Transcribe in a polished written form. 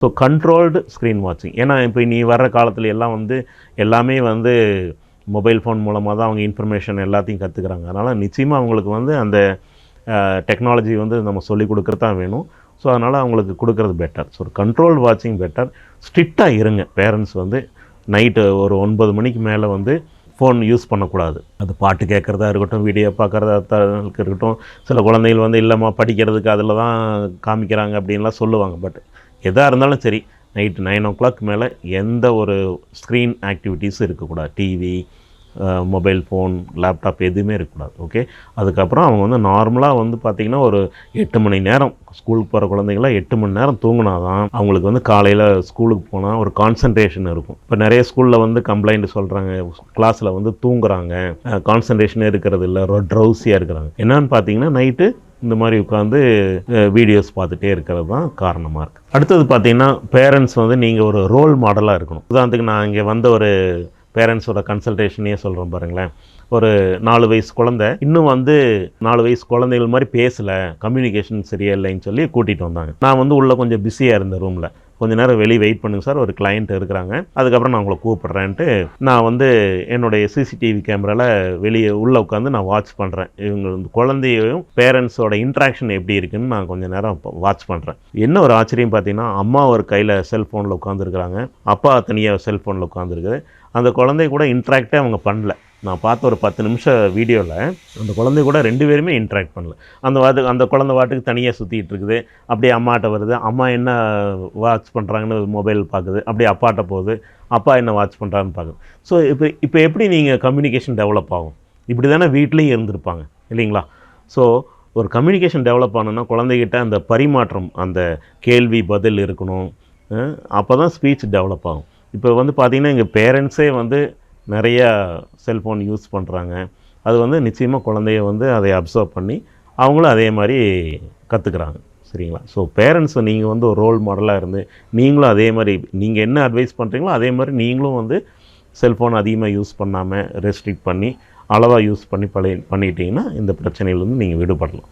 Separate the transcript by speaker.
Speaker 1: So controlled screen வாட்சிங். ஏன்னா இப்போ நீ வர்ற காலத்தில் எல்லாம் வந்து எல்லாமே வந்து மொபைல் ஃபோன் மூலமாக தான் அவங்க இன்ஃபர்மேஷன் எல்லாத்தையும் கற்றுக்குறாங்க. அதனால் நிச்சயமாக அவங்களுக்கு வந்து அந்த டெக்னாலஜி வந்து நம்ம சொல்லிக் கொடுக்குறது தான் வேணும். ஸோ அதனால் அவங்களுக்கு கொடுக்குறது பெட்டர். ஸோ ஒரு கண்ட்ரோல் வாட்சிங் பெட்டர். ஸ்ட்ரிக்டாக இருங்க. பேரண்ட்ஸ் வந்து நைட்டு ஒரு 9 மணிக்கு மேலே வந்து ஃபோன் யூஸ் பண்ணக்கூடாது. அது பாட்டு கேட்குறதா இருக்கட்டும், வீடியோ பார்க்குறதா இருக்கட்டும். சில குழந்தைகள் வந்து இல்லைம்மா படிக்கிறதுக்கு அதில் தான் காமிக்கிறாங்க அப்படின்லாம் சொல்லுவாங்க. பட் எதாக இருந்தாலும் சரி, நைட்டு 9 o'clock மேலே எந்த ஒரு ஸ்க்ரீன் ஆக்டிவிட்டீஸும் இருக்கக்கூடாது. டிவி, மொபைல் ஃபோன், லேப்டாப் எதுவுமே இருக்கக்கூடாது. ஓகே. அதுக்கப்புறம் அவங்க வந்து நார்மலாக வந்து பார்த்திங்கன்னா ஒரு 8 மணி நேரம், ஸ்கூலுக்கு போகிற குழந்தைங்களாம் 8 மணி நேரம் தூங்கினா தான் அவங்களுக்கு வந்து காலையில் ஸ்கூலுக்கு போனால் ஒரு கான்சன்ட்ரேஷன் இருக்கும். இப்போ நிறைய ஸ்கூலில் வந்து கம்ப்ளைண்ட் சொல்கிறாங்க, கிளாஸில் வந்து தூங்குறாங்க, கான்சன்ட்ரேஷனே இருக்கிறது இல்லை, ட்ரௌசியாக இருக்கிறாங்க. என்னன்னு பார்த்தீங்கன்னா நைட்டு இந்த மாதிரி உட்காந்து வீடியோஸ் பார்த்துட்டே இருக்கிறது தான் காரணமாக இருக்குது. அடுத்தது பார்த்திங்கன்னா பேரண்ட்ஸ் வந்து நீங்கள் ஒரு ரோல் மாடலாக இருக்கணும். உதாரணத்துக்கு நான் இங்கே வந்த ஒரு பேரண்ட்ஸோட கன்சல்டேஷனே சொல்கிறோம் பாருங்களேன். ஒரு 4 வயசு குழந்தை இன்னும் வந்து 4 வயசு குழந்தைகள் மாதிரி பேசலை, கம்யூனிகேஷன் சரியா இல்லைன்னு சொல்லி கூட்டிகிட்டு வந்தாங்க. நான் வந்து உள்ளே கொஞ்சம் பிஸியாக இருந்தேன் ரூமில். கொஞ்சம் நேரம் வெளியே வெயிட் பண்ணுங்க சார், ஒரு கிளைண்ட் இருக்கிறாங்க, அதுக்கப்புறம் நான் உங்களை கூப்பிட்றேன்ட்டு நான் வந்து என்னுடைய சிசிடிவி கேமராவில் வெளியே உள்ளே உட்காந்து நான் வாட்ச் பண்ணுறேன். இவங்க குழந்தையும் பேரண்ட்ஸோட இன்ட்ராக்ஷன் எப்படி இருக்குன்னு நான் கொஞ்சம் நேரம் வாட்ச் பண்ணுறேன். என்ன ஒரு ஆச்சரியம் பார்த்தீங்கன்னா, அம்மா ஒரு கையில் செல்ஃபோனில் உட்காந்துருக்குறாங்க, அப்பா தனியாக செல்ஃபோனில் உட்காந்துருக்குது. அந்த குழந்தை கூட இன்ட்ராக்டே அவங்க பண்ணல. நான் பார்த்த ஒரு 10 நிமிஷம் வீடியோவில் அந்த குழந்தை கூட 2 பேருமே இன்ட்ராக்ட் பண்ணல. அந்த குழந்தை வாட்டுக்கு தனியாக சுற்றிட்டு இருக்குது. அப்படியே அம்மாட்ட வருது, அம்மா என்ன வாட்ச் பண்ணுறாங்கன்னு மொபைல் பார்க்குது, அப்படியே அப்பாட்ட போகுது, அப்பா என்ன வாட்ச் பண்ணுறான்னு பார்க்குது. ஸோ இப்போ எப்படி நீங்கள் கம்யூனிகேஷன் டெவலப் ஆகும்? இப்படி தானே வீட்லேயும் இருந்திருப்பாங்க இல்லைங்களா? ஸோ ஒரு கம்யூனிகேஷன் டெவலப் ஆகணுன்னா குழந்தைகிட்ட அந்த பரிமாற்றம், அந்த கேள்வி பதில் இருக்கணும். அப்போ தான் ஸ்பீச் டெவலப் ஆகும். இப்போ வந்து பார்த்திங்கன்னா எங்கள் பேரண்ட்ஸே வந்து நிறையா செல்ஃபோன் யூஸ் பண்ணுறாங்க. அது வந்து நிச்சயமாக குழந்தைய வந்து அதை அப்சர்வ் பண்ணி அவங்களும் அதே மாதிரி கற்றுக்குறாங்க. சரிங்களா? ஸோ பேரண்ட்ஸை நீங்கள் வந்து ஒரு ரோல் மாடலாக இருந்து நீங்களும் அதே மாதிரி நீங்கள் என்ன அட்வைஸ் பண்ணுறீங்களோ அதே மாதிரி நீங்களும் வந்து செல்ஃபோன் அதிகமாக யூஸ் பண்ணாமல் ரெஸ்ட்ரிக்ட் பண்ணி அளவாக யூஸ் பண்ணிட்டீங்கன்னா இந்த பிரச்சனையிலேருந்து நீங்கள் விடுபடலாம்.